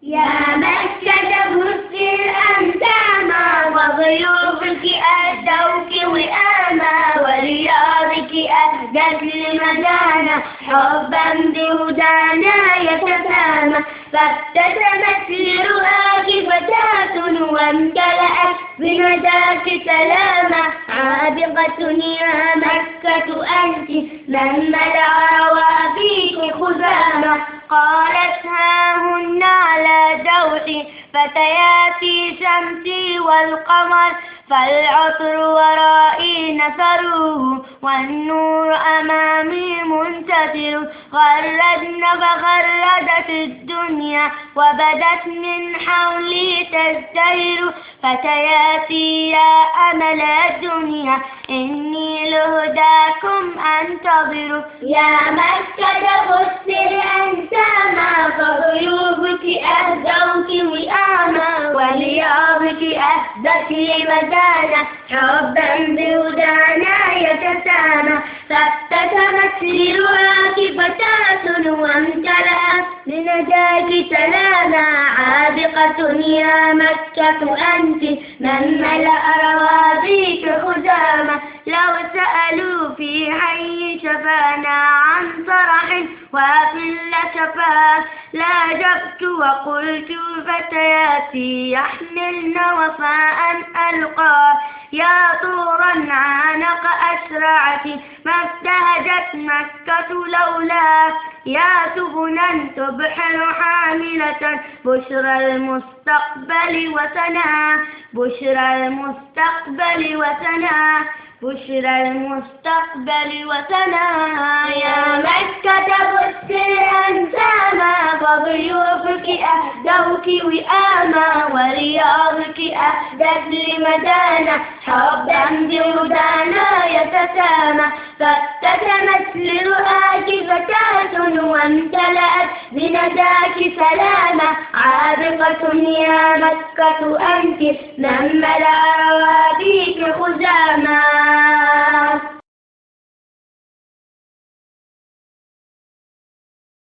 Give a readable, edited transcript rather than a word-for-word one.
يا مكة بصي الانساما، وضيوفك أهدوك وئاما، ورياضك أهدت لمدانا، حبا بهدانا يتسامى. فابتسمت لرؤاك فتاة، وامتلأت بنداك سلاما، عابقة يا مكة أنت، من ملأ روابيك خزاما. قالت هاهن على دوحي فتياتي شمسي والقمر، فالعطر ورائي نثروه والنور أمامي منتظر. غردن فغردت الدنيا وبدت من حولي تزدهر، فتياتي يا أمل الدنيا إني لهداكم أنتظر. يا مكة بصي الانساما، فضيوفك أهدوك وئاما، ولياضك أهدت لمدانا، حبا بهدانا يتسامى. فابتسمت لرؤاك فتاة، وامتلأت بنداك سلاما، عابقة يا مكة أنت، من ملأ روابيك خزاما. لو سألوا في حي شفانا عن صرح وافل شفاه، لاجبت وقلت فتياتي يحملن وفاء ألقاه. يا طورا عانق أسرعت ما ابتهجت مكة لولاه، يا سبلا تبحر حاملة بشرى المستقبل وسناه، بشرى المستقبل وسناه، بشرى المستقبل وسناه. يا مكة بصي الانساما، فضيوفك أهدوك وئاما، ورياضك أهدت لمدانا، حبا بهدانا يتسامى. فابتسمت لرؤاك فتاة، وامتلأت بنداك سلاما، عابقة يا مكة أنت، من ملأ روابيك خزاما.